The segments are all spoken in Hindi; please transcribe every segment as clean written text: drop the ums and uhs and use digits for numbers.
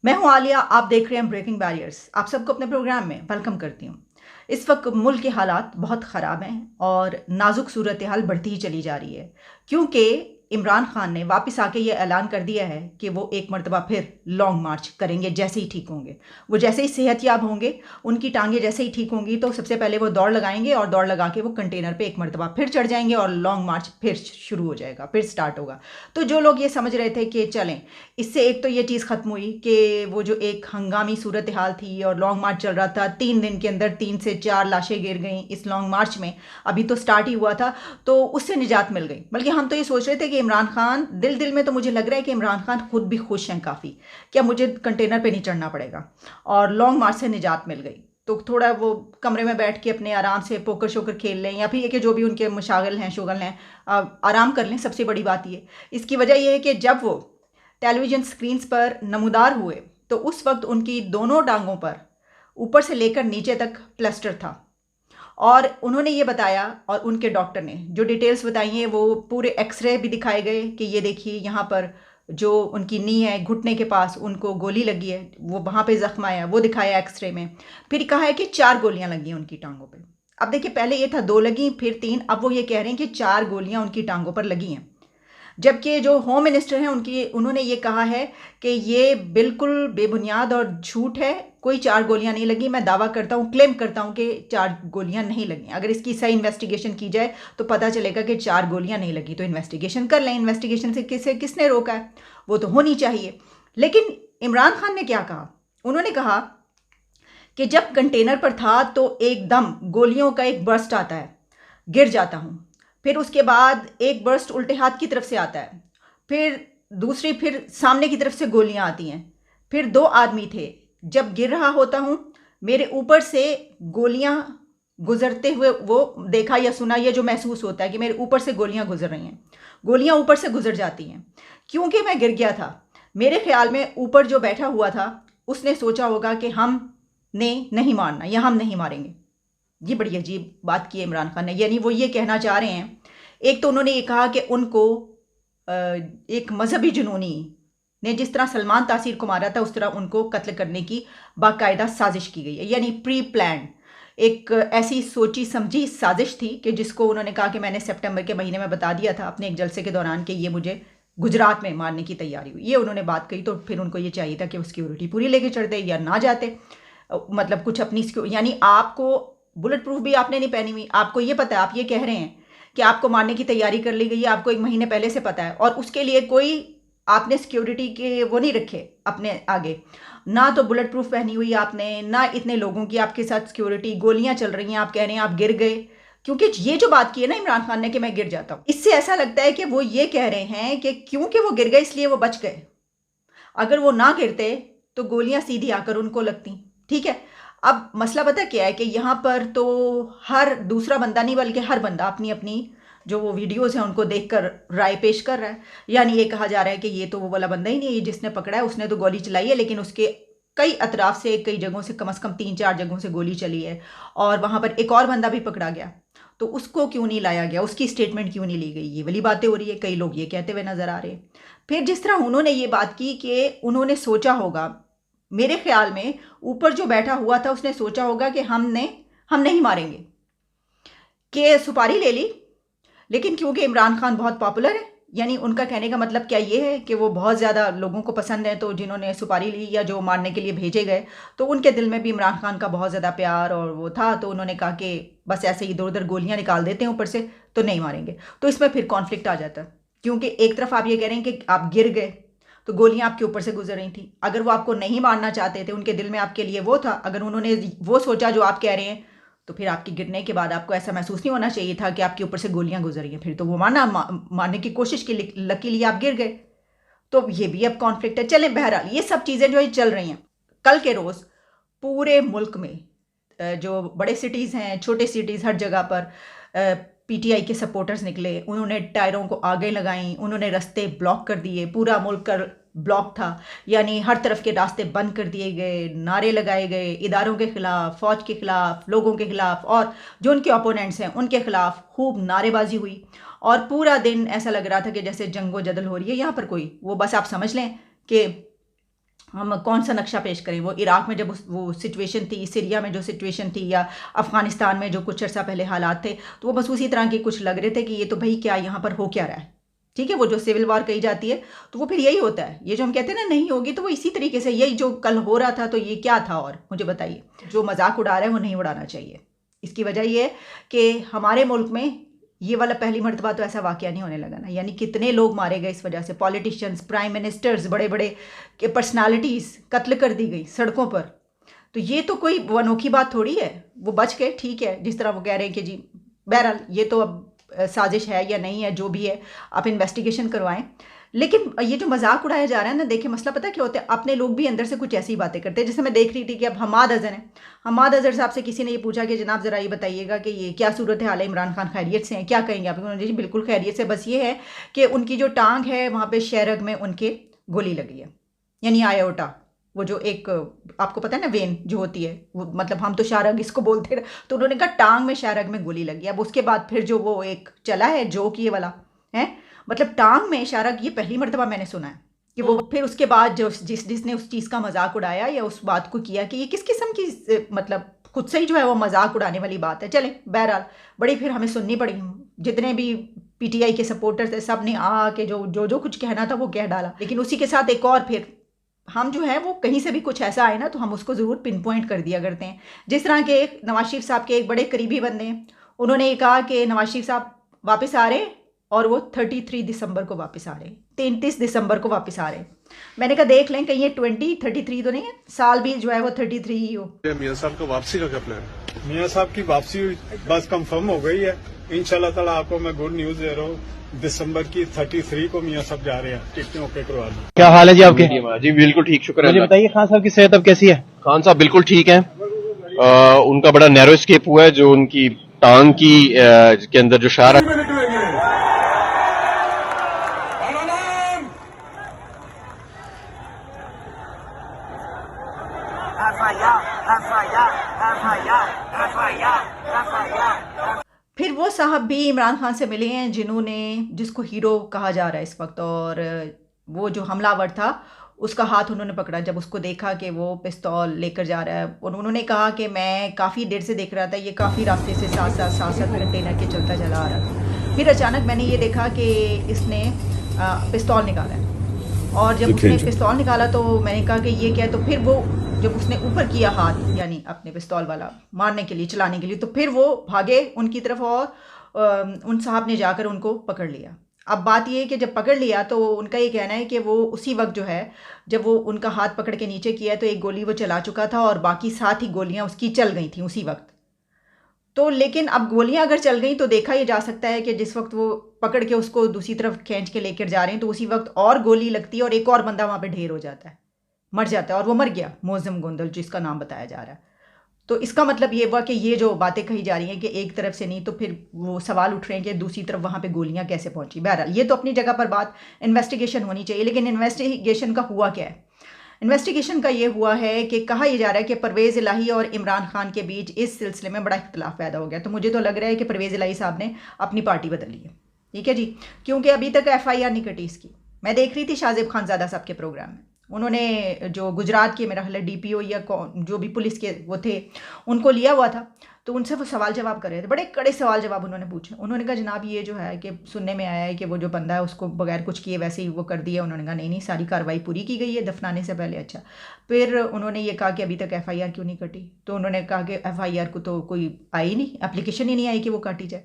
मैं हूं आलिया। आप देख रहे हैं ब्रेकिंग बैरियर्स। आप सबको अपने प्रोग्राम में वेलकम करती हूं। इस वक्त मुल्क के हालात बहुत ख़राब हैं और नाजुक सूरत हाल बढ़ती ही चली जा रही है, क्योंकि इमरान खान ने वापस आके ये ऐलान कर दिया है कि वो एक मरतबा फिर लॉन्ग मार्च करेंगे जैसे ही ठीक होंगे। वो जैसे ही सेहतयाब होंगे, उनकी टांगें जैसे ही ठीक होंगी, तो सबसे पहले वो दौड़ लगाएंगे और दौड़ लगा के वो कंटेनर पे एक मरतबा फिर चढ़ जाएंगे और लॉन्ग मार्च फिर शुरू हो जाएगा, फिर स्टार्ट होगा। तो जो लोग ये समझ रहे थे कि चलें, इससे एक तो ये चीज़ ख़त्म हुई कि वो जो एक हंगामी सूरत हाल थी और लॉन्ग मार्च चल रहा था, 3 दिन के अंदर 3 से 4 लाशें गिर गई इस लॉन्ग मार्च में। अभी तो स्टार्ट ही हुआ था, तो उससे निजात मिल गई। बल्कि हम तो ये सोच रहे थे कि इमरान खान, दिल दिल में तो मुझे लग रहा है कि इमरान खान खुद भी खुश हैं काफ़ी, क्या मुझे कंटेनर पे नहीं चढ़ना पड़ेगा, और लॉन्ग मार्च से निजात मिल गई। तो थोड़ा वो कमरे में बैठ के अपने आराम से पोकर शोकर खेल लें, या फिर ये कि जो भी उनके मशागल हैं, शुगल हैं, आराम कर लें। सबसे बड़ी बात ये, इसकी वजह यह है कि जब वो टेलीविज़न स्क्रीन्स पर नमूदार हुए तो उस वक्त उनकी दोनों टांगों पर ऊपर से लेकर नीचे तक प्लास्टर था। और उन्होंने ये बताया, और उनके डॉक्टर ने जो डिटेल्स बताई हैं, वो पूरे एक्सरे भी दिखाए गए कि ये देखिए यहाँ पर जो उनकी नी है, घुटने के पास उनको गोली लगी है, वो वहाँ पे ज़ख्म आया, वो दिखाया एक्सरे में। फिर कहा है कि 4 गोलियाँ लगी हैं उनकी टांगों पे। अब देखिए, पहले ये था 2 लगी, फिर 3, अब वो ये कह रहे हैं कि 4 गोलियाँ उनकी टांगों पर लगी हैं। जबकि जो होम मिनिस्टर हैं उनकी, उन्होंने ये कहा है कि ये बिल्कुल बेबुनियाद और झूठ है, कोई 4 गोलियां नहीं लगी। मैं दावा करता हूँ, क्लेम करता हूँ कि 4 गोलियां नहीं लगी। अगर इसकी सही इन्वेस्टिगेशन की जाए तो पता चलेगा कि 4 गोलियां नहीं लगी। तो इन्वेस्टिगेशन कर लें, इन्वेस्टिगेशन से किसने रोका है, वो तो होनी चाहिए। लेकिन इमरान खान ने क्या कहा, उन्होंने कहा कि जब कंटेनर पर था तो एकदम गोलियों का एक बर्स्ट आता है, गिर जाता हूँ, फिर उसके बाद एक बर्स्ट उल्टे हाथ की तरफ से आता है, फिर दूसरी, फिर सामने की तरफ से गोलियां आती हैं, फिर 2 आदमी थे, जब गिर रहा होता हूँ मेरे ऊपर से गोलियां गुजरते हुए वो देखा या सुना, या जो महसूस होता है कि मेरे ऊपर से गोलियां गुजर रही हैं, गोलियां ऊपर से गुजर जाती हैं। क्योंकि मैं गिर गया था, मेरे ख्याल में ऊपर जो बैठा हुआ था उसने सोचा होगा कि हम ने नहीं मारना या हम नहीं मारेंगे। ये बड़ी अजीब बात की है इमरान खान ने। यानी वो ये कहना चाह रहे हैं, एक तो उन्होंने ये कहा कि उनको एक मजहबी जुनूनी ने जिस तरह सलमान तासीर को मारा था उस तरह उनको कत्ल करने की बाकायदा साजिश की गई है, यानी प्री प्लान, एक ऐसी सोची समझी साजिश थी कि जिसको उन्होंने कहा कि मैंने सितंबर के महीने में बता दिया था अपने एक जलसे के दौरान कि ये मुझे गुजरात में मारने की तैयारी हुई। ये उन्होंने बात कही, तो फिर उनको ये चाहिए था कि वो सिक्योरिटी पूरी लेके चढ़ते या ना जाते। मतलब कुछ अपनी, यानी आपको बुलेट प्रूफ भी आपने नहीं पहनी हुई, आपको ये पता है, आप ये कह रहे हैं कि आपको मारने की तैयारी कर ली गई है, आपको 1 महीने पहले से पता है, और उसके लिए कोई आपने सिक्योरिटी के वो नहीं रखे अपने आगे, ना तो बुलेट प्रूफ पहनी हुई आपने, ना इतने लोगों की आपके साथ सिक्योरिटी, गोलियां चल रही हैं, आप कह रहे हैं आप गिर गए। क्योंकि ये जो बात की है ना इमरान खान ने कि मैं गिर जाता हूं, इससे ऐसा लगता है कि वो ये कह रहे हैं कि क्योंकि वो गिर गए इसलिए वो बच गए, अगर वो ना गिरते तो गोलियां सीधी आकर उनको लगती। ठीक है, अब मसला पता क्या है कि यहाँ पर तो हर दूसरा बंदा नहीं, बल्कि हर बंदा अपनी अपनी जो वो वीडियोस हैं उनको देखकर राय पेश कर रहा है। यानी ये कहा जा रहा है कि ये तो वो वाला बंदा ही नहीं है, ये जिसने पकड़ा है उसने तो गोली चलाई है, लेकिन उसके कई अतराफ से, कई जगहों से, कम से कम 3-4 जगहों से गोली चली है, और वहां पर एक और बंदा भी पकड़ा गया, तो उसको क्यों नहीं लाया गया, उसकी स्टेटमेंट क्यों नहीं ली गई, ये वाली बातें हो रही है। कई लोग ये कहते हुए नजर आ रहे हैं। फिर जिस तरह उन्होंने ये बात की कि उन्होंने सोचा होगा, मेरे ख्याल में ऊपर जो बैठा हुआ था उसने सोचा होगा कि हम नहीं मारेंगे, कि सुपारी ले ली। लेकिन क्योंकि इमरान खान बहुत पॉपुलर है, यानी उनका कहने का मतलब क्या ये है कि वो बहुत ज़्यादा लोगों को पसंद है, तो जिन्होंने सुपारी ली या जो मारने के लिए भेजे गए, तो उनके दिल में भी इमरान खान का बहुत ज़्यादा प्यार और वो था, तो उन्होंने कहा कि बस ऐसे ही इधर उधर गोलियां निकाल देते हैं ऊपर से, तो नहीं मारेंगे। तो इसमें फिर कॉन्फ्लिक्ट आ जाता है, क्योंकि एक तरफ आप ये कह रहे हैं कि आप गिर गए तो गोलियां आपके ऊपर से गुजर रही थी। अगर वो आपको नहीं मारना चाहते थे, उनके दिल में आपके लिए वो था, अगर उन्होंने वो सोचा जो आप कह रहे हैं, तो फिर आपके गिरने के बाद आपको ऐसा महसूस नहीं होना चाहिए था कि आपके ऊपर से गोलियां गुजरी हैं। फिर तो वो मारने की कोशिश की, लकीली आप गिर गए। तो ये भी अब कॉन्फ्लिक्ट है। चलें, बहरहाल ये सब चीज़ें जो है चल रही हैं। कल के रोज़ पूरे मुल्क में जो बड़े सिटीज़ हैं, छोटे सिटीज़, हर जगह पर पीटीआई के सपोर्टर्स निकले, उन्होंने टायरों को आगे लगाई, उन्होंने रास्ते ब्लॉक कर दिए, पूरा मुल्क का ब्लॉक था, यानी हर तरफ के रास्ते बंद कर दिए गए, नारे लगाए गए इदारों के खिलाफ, फौज के खिलाफ, लोगों के खिलाफ, और जो उनके ओपोनेंट्स हैं उनके खिलाफ खूब नारेबाजी हुई। और पूरा दिन ऐसा लग रहा था कि जैसे जंगो जदल हो रही है यहाँ पर कोई, वो बस आप समझ लें कि हम कौन सा नक्शा पेश करें। वो इराक़ में जब वो सिचुएशन थी, सीरिया में जो सिचुएशन थी, या अफ़गानिस्तान में जो कुछ अर्सा पहले हालात थे, तो वो बस उसी तरह के कुछ लग रहे थे कि ये तो भाई क्या यहाँ पर हो क्या रहा है। ठीक है, वो जो सिविल वार कही जाती है तो वो फिर यही होता है। ये जो हम कहते हैं ना नहीं होगी, तो वो इसी तरीके से यही जो कल हो रहा था, तो ये क्या था। और मुझे बताइए, जो मजाक उड़ा रहा है वो नहीं उड़ाना चाहिए। इसकी वजह ये है कि हमारे मुल्क में ये वाला पहली मरतबा तो ऐसा वाक़या नहीं होने लगा ना। यानी कितने लोग मारे गए इस वजह से, पॉलिटिशियंस, प्राइम मिनिस्टर्स, बड़े बड़े के पर्सनालिटीज़ कत्ल कर दी गई सड़कों पर। तो ये तो कोई अनोखी बात थोड़ी है। वो बच गए, ठीक है, जिस तरह वो कह रहे हैं कि जी बहरहाल ये तो अब साजिश है या नहीं है, जो भी है आप इन्वेस्टिगेशन करवाएं। लेकिन ये जो मजाक उड़ाया जा रहा है ना, देखिए मसला पता क्या होता है, अपने लोग भी अंदर से कुछ ऐसी बातें करते हैं। जैसे मैं देख रही थी कि अब हमाद अजहर हैं, हमाद अजहर साहब से किसी ने ये पूछा कि जनाब ज़रा ये बताइएगा कि ये क्या सूरत हाल है, इमरान खान खैरियत से हैं, क्या कहेंगे आप। उन्होंने जी बिल्कुल खैरियत से, बस ये है कि उनकी जो टांग है वहाँ पर शहरग में उनके गोली लगी है, यानी आयोटा, वो जो एक आपको पता है ना वेन जो होती है, वो मतलब हम तो शाहरग इसको बोलते हैं, तो उन्होंने कहा टांग में शाहरग में गोली लगी। अब उसके बाद फिर जो वो एक चला है जोक ये वाला है, मतलब टांग में शाहरग, ये पहली मरतबा मैंने सुना है कि वो फिर उसके बाद जो जिसने उस चीज़ का मजाक उड़ाया या उस बात को किया कि ये किस किस्म की मतलब खुद से ही जो है वो मजाक उड़ाने वाली बात है। चले बहरहाल बड़ी फिर हमें सुननी पड़ी। जितने भी पीटीआई के सपोर्टर्स थे सब ने आके जो कुछ कहना था वो कह डाला। लेकिन उसी के साथ एक और फिर हम जो है वो कहीं से भी कुछ ऐसा आए ना तो हम उसको ज़रूर पिन पॉइंट कर दिया करते हैं। जिस तरह के नवाज शरीफ साहब के एक बड़े करीबी बंदे हैं, उन्होंने ये कहा कि नवाज शरीफ साहब वापस आ रहे और वो 33 दिसंबर को वापस आ रहे, 33 दिसंबर को वापस आ रहे। मैंने कहा देख लें कहीं ये 33 तो नहीं है, साल भी जो है वो 33 ही हो। मियां साहब को वापसी का क्या प्लान है? मियां साहब की वापसी बस कंफर्म हो गई है। इंशाल्लाह ताला आपको मैं गुड न्यूज दे रहा हूँ, दिसंबर की 33 को मियां साहब जा रहे हैं, टिकटें ओके करवा दी। क्या हाल है जी आपके? जी बिल्कुल ठीक, शुक्र है। मुझे बताइए खान साहब की सेहत अब कैसी है? खान साहब बिल्कुल ठीक हैं। उनका बड़ा नैरो स्केप हुआ है, जो उनकी टांग की के अंदर जो शार है। फिर वो साहब भी इमरान खान से मिले हैं जिसको हीरो कहा जा रहा है इस वक्त, और वो जो हमलावर था उसका हाथ उन्होंने पकड़ा जब उसको देखा कि वो पिस्तौल लेकर जा रहा है। और उन्होंने कहा कि मैं काफ़ी देर से देख रहा था, ये काफ़ी रास्ते से साथ कंटेनर के चलता चला आ रहा था। फिर अचानक मैंने ये देखा कि इसने पिस्तौल निकाला है, और जब उसने पिस्तौल निकाला तो मैंने कहा कि ये क्या है। तो फिर वो जब उसने ऊपर किया हाथ, यानी अपने पिस्तौल वाला मारने के लिए, चलाने के लिए, तो फिर वो भागे उनकी तरफ और उन साहब ने जाकर उनको पकड़ लिया। अब बात ये है कि जब पकड़ लिया तो उनका ये कहना है कि वो उसी वक्त जो है जब वो उनका हाथ पकड़ के नीचे किया तो एक गोली वो चला चुका था और बाकी 7 ही गोलियां उसकी चल गई थी उसी वक्त। तो लेकिन अब गोलियां अगर चल गई तो देखा ये जा सकता है कि जिस वक्त वो पकड़ के उसको दूसरी तरफ खींच के लेकर जा रहे हैं तो उसी वक्त और गोली लगती है और एक और बंदा वहाँ पे ढेर हो जाता है, मर जाता है, और वो मर गया, मोज़म गोंदल जिसका नाम बताया जा रहा है। तो इसका मतलब ये हुआ कि ये जो बातें कही जा रही हैं कि एक तरफ से नहीं, तो फिर वो सवाल उठ रहे हैं कि दूसरी तरफ वहाँ पे गोलियाँ कैसे पहुँची। बहरहाल ये तो अपनी जगह पर बात, इन्वेस्टिगेशन होनी चाहिए। लेकिन इन्वेस्टिगेशन का हुआ क्या है? इन्वेस्टिगेशन का ये हुआ है कि कहा यह जा रहा है कि परवेज़ इलाही और इमरान खान के बीच इस सिलसिले में बड़ा इख्तलाफ पैदा हो गया। तो मुझे तो लग रहा है कि परवेज़ इलाही साहब ने अपनी पार्टी बदल ली है। ठीक है जी, क्योंकि अभी तक FIR नहीं कटी इसकी। मैं देख रही थी शाहजेब खानज़ादा साहब के प्रोग्राम में, उन्होंने जो गुजरात के मेरा ख्याल DPO या जो भी पुलिस के वो थे उनको लिया हुआ था, तो उनसे वो सवाल जवाब कर रहे थे, बड़े कड़े सवाल जवाब उन्होंने पूछे। उन्होंने कहा जनाब ये जो है कि सुनने में आया है कि वो जो बंदा है उसको बगैर कुछ किए वैसे ही वो कर दिया। उन्होंने कहा नहीं सारी कार्रवाई पूरी की गई है दफनाने से पहले। अच्छा, फिर उन्होंने ये कहा कि अभी तक FIR क्यों नहीं कटी? तो उन्होंने कहा कि FIR को तो कोई आई नहीं, एप्लीकेशन ही नहीं आई कि वो काटी जाए।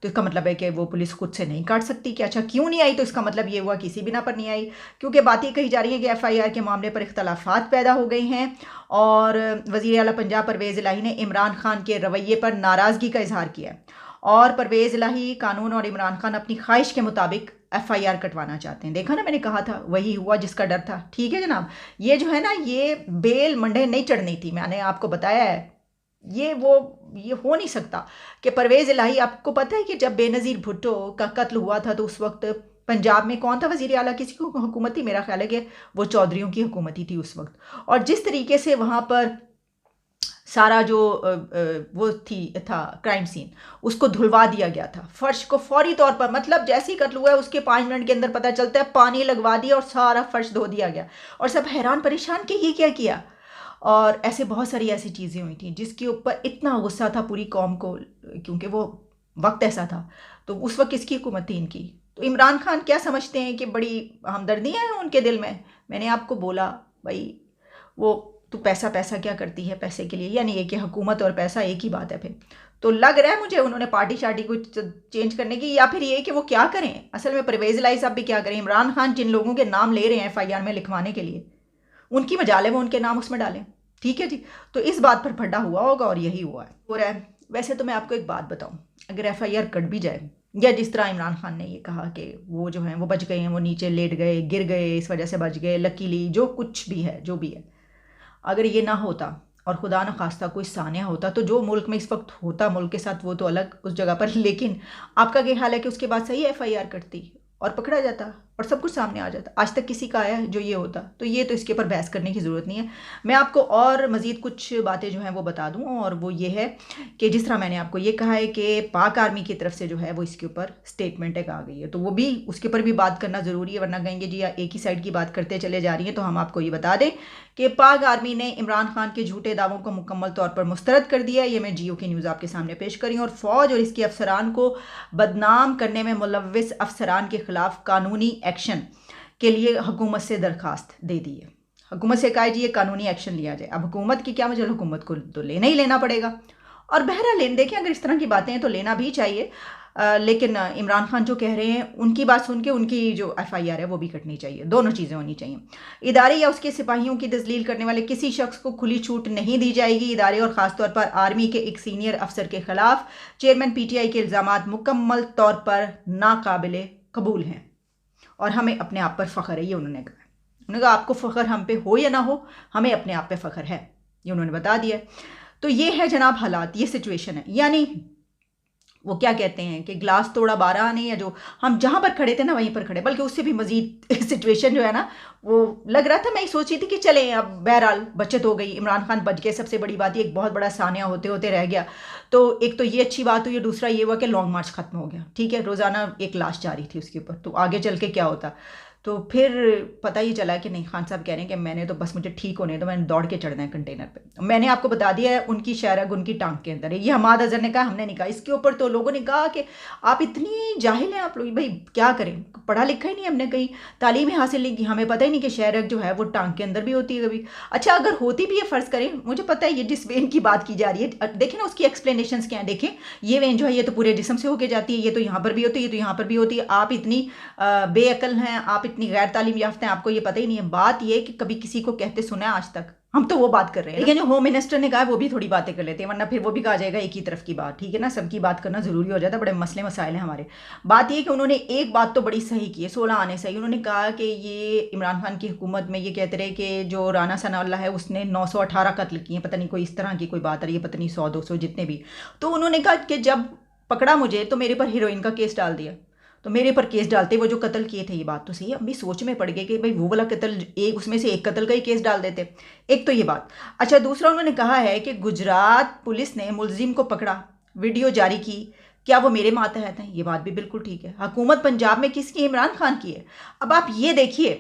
तो इसका मतलब है कि वो पुलिस खुद से नहीं काट सकती कि अच्छा क्यों नहीं आई? तो इसका मतलब ये हुआ किसी बिना पर नहीं आई, क्योंकि बातें कही जा रही हैं कि FIR के मामले पर इख्तलाफात पैदा हो गई हैं और वज़ीर आला पंजाब परवेज़ इलाही ने इमरान खान के रवैये पर नाराज़गी का इजहार किया है और परवेज़ इलाही कानून और इमरान खान अपनी ख्वाहिश के मुताबिक FIR कटवाना चाहते हैं। देखा ना, मैंने कहा था वही हुआ जिसका डर था। ठीक है जनाब, ये जो है ना ये बेल मंडे नहीं चढ़नी थी, मैंने आपको बताया है। ये हो नहीं सकता कि परवेज़ इलाही, आपको पता है कि जब बेनज़ीर भुट्टो का कत्ल हुआ था तो उस वक्त पंजाब में कौन था वज़ीर आला? किसी की हुकूमत थी, मेरा ख्याल है कि वो चौधरियों की हुकूमत ही थी उस वक्त। और जिस तरीके से वहाँ पर सारा जो वो था क्राइम सीन, उसको धुलवा दिया गया था। फर्श को फौरी तौर पर, मतलब जैसे ही कत्ल हुआ है उसके 5 मिनट के अंदर पता चलता है, पानी लगवा दिया और सारा फर्श धो दिया गया। और सब हैरान परेशान कि ये क्या किया। और ऐसे बहुत सारी ऐसी चीज़ें हुई थी जिसके ऊपर इतना गुस्सा था पूरी कौम को, क्योंकि वो वक्त ऐसा था। तो उस वक्त किसकी हुकूमत थी? इनकी। तो इमरान खान क्या समझते हैं कि बड़ी हमदर्दी है उनके दिल में। मैंने आपको बोला भाई, वो तो पैसा पैसा क्या करती है पैसे के लिए, यानी ये कि हुकूमत और पैसा एक ही बात है फिर। तो लग रहा है मुझे उन्होंने पार्टी शार्टी को चेंज करने की, या फिर ये कि वो क्या करें असल में, परवेज़ इलाही साहब भी क्या करें। इमरान खान जिन लोगों के नाम ले रहे हैं FIR में लिखवाने के लिए, उनकी मजाल है वो उनके नाम उसमें डालें। ठीक है जी। तो इस बात पर फड्डा हुआ होगा और यही हुआ है, हो रहा है। वैसे तो मैं आपको एक बात बताऊं, अगर FIR कट भी जाए, या जिस तरह इमरान खान ने ये कहा कि वो जो है वो बच गए हैं, वो नीचे लेट गए, गिर गए, इस वजह से बच गए, लकीली, जो कुछ भी है, जो भी है, अगर ये ना होता और खुदा न खास्ता कोई सानिया होता, तो जो मुल्क में इस वक्त होता मुल्क के साथ, वो तो अलग उस जगह पर, लेकिन आपका क्या ख्याल है कि उसके बाद सही FIR कटती और पकड़ा जाता और सब कुछ सामने आ जाता? आज तक किसी का आया है जो ये होता? तो ये तो इसके ऊपर बहस करने की ज़रूरत नहीं है। मैं आपको और मज़ीद कुछ बातें जो हैं वो बता दूं, और वो ये है कि जिस तरह मैंने आपको ये कहा है कि पाक आर्मी की तरफ से जो है वो इसके ऊपर स्टेटमेंट एक आ गई है, तो वो भी उसके ऊपर भी बात करना ज़रूरी है, वरना कहेंगे जी या एक ही साइड की बात करते चले जा रही हैं। तो हम आपको ये बता दें कि पाक आर्मी ने इमरान खान के झूठे दावों को मुकम्मल तौर पर मुस्तरद कर दिया है। ये मैं GO की न्यूज़ आपके सामने पेश करी, और फ़ौज और इसके अफसरान को बदनाम करने में मुलव्विस अफसरान के खिलाफ कानूनी एक्शन के लिए हुकूमत से दरखास्त दे दी है। हुकूमत से कहा जी ये कानूनी एक्शन लिया जाए। अब हुकूमत की क्या वजह, हुकूमत को तो लेना ही लेना पड़ेगा। और बहरहाल देखें, अगर इस तरह की बातें हैं तो लेना भी चाहिए, लेकिन इमरान खान जो कह रहे हैं उनकी बात सुन के उनकी जो FIR है वो भी कटनी चाहिए। दोनों चीज़ें होनी चाहिए। इदारे या उसके सिपाहियों की तजलील करने वाले किसी शख्स को खुली छूट नहीं दी जाएगी। इदारे और ख़ासतौर पर आर्मी के एक सीनियर अफसर के खिलाफ चेयरमैन PTI के इल्ज़ामात मुकम्मल तौर पर नाकाबिले कबूल हैं और हमें अपने आप पर फ़ख्र है, ये उन्होंने कहा। उन्होंने कहा आपको फ़ख्र हम पे हो या ना हो, हमें अपने आप पे फ़ख्र है, ये उन्होंने बता दिया। तो ये है जनाब हालात, ये सिचुएशन है। यानी वो क्या कहते हैं कि ग्लास तोड़ा 12 आने, या जो हम जहाँ पर खड़े थे ना वहीं पर खड़े, बल्कि उससे भी मजीद सिचुएशन जो है ना वो लग रहा था। मैं सोची थी कि चलें, अब बहरहाल बचत हो गई, इमरान खान बच गए। सबसे बड़ी बात ये एक बहुत बड़ा सानिया होते होते रह गया। तो एक तो ये अच्छी बात हुई, दूसरा ये हुआ कि लॉन्ग मार्च ख़त्म हो गया। ठीक है, रोज़ाना एक लाश जारी थी उसके ऊपर, तो आगे चल के क्या होता। तो फिर पता ही चला कि नहीं, खान साहब कह रहे हैं कि मैंने तो बस मुझे ठीक होने तो मैंने दौड़ के चढ़ना है कंटेनर पे। मैंने आपको बता दिया है उनकी शहरग उनकी टांग के अंदर है, ये हमाद अजहर ने कहा, हमने नहीं कहा। इसके ऊपर तो लोगों ने कहा कि आप इतनी जाहिल हैं आप लोग, भाई क्या करें, पढ़ा लिखा ही नहीं, हमने कहीं तालीम ही हासिल नहीं की, हमें पता ही नहीं कि शहरग जो है वो टांग के अंदर भी होती है कभी। अच्छा, अगर होती भी है, फ़र्ज़ करें, मुझे पता है ये जिस वेन की बात की जा रही है, देखें ना उसकी एक्सप्लेनेशन क्या है। देखें, ये वेन जो है ये तो पूरे जिस्म से होके जाती है, ये तो यहाँ पर भी होती है, ये तो यहाँ पर भी होती है। आप इतनी बेअकल हैं, आप इतनी गैर तालीम याफ्ता हैं, आपको ये पता ही नहीं है। बात ये कि कभी किसी को कहते सुना है आज तक? हम तो वो बात कर रहे हैं, लेकिन जो होम मिनिस्टर ने कहा वो भी थोड़ी बातें कर लेते हैं, वरना फिर वो भी कहा जाएगा एक ही तरफ की बात। ठीक है ना, सबकी बात करना ज़रूरी हो जाता है, बड़े मसले मसाइल हैं हमारे। बात ये कि उन्होंने एक बात तो बड़ी सही की है, 16 आने सही। उन्होंने कहा कि ये इमरान खान की हुकूमत में ये कहते रहे कि जो राना सनाउल्लाह है उसने 918 कत्ल किए हैं, पता नहीं कोई इस तरह की कोई बात रही है, पता नहीं 100-200 जितने भी। तो उन्होंने कहा कि जब पकड़ा मुझे तो मेरे पर हीरोइन का केस डाल दिया, तो मेरे पर केस डालते वो जो कत्ल किए थे, ये बात तो सही है। अभी सोच में पड़ गए कि भाई वो वाला कत्ल, एक उसमें से एक कत्ल का ही केस डाल देते। एक तो ये बात। अच्छा, दूसरा उन्होंने कहा है कि गुजरात पुलिस ने मुलजिम को पकड़ा, वीडियो जारी की, क्या वो मेरे मातहत हैं? ये बात भी बिल्कुल ठीक है। हुकूमत पंजाब में किसकी? इमरान खान की है। अब आप ये देखिए,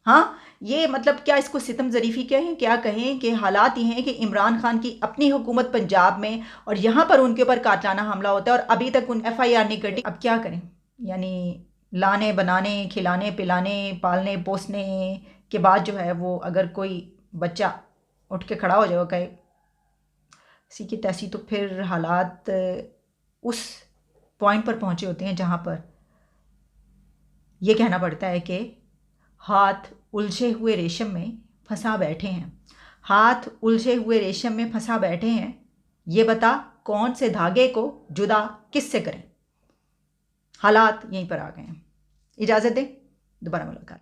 हाँ, ये मतलब क्या इसको सितम ज़रीफ़ी कहें, क्या कहें कि हालात ये हैं कि इमरान खान की अपनी हुकूमत पंजाब में, और यहाँ पर उनके ऊपर कातलाना हमला होता है और अभी तक उन FIR नहीं कटी। अब क्या करें, यानी लाने बनाने खिलाने पिलाने पालने पोसने के बाद जो है वो अगर कोई बच्चा उठ के खड़ा हो जाए कहे सी की तैसी, तो फिर हालात उस पॉइंट पर पहुँचे होते हैं जहाँ पर ये कहना पड़ता है कि हाथ उलझे हुए रेशम में फंसा बैठे हैं। हाथ उलझे हुए रेशम में फंसा बैठे हैं, ये बता कौन से धागे को जुदा किससे करें। हालात यहीं पर आ गए हैं। इजाज़त दें, दोबारा मुलाकात।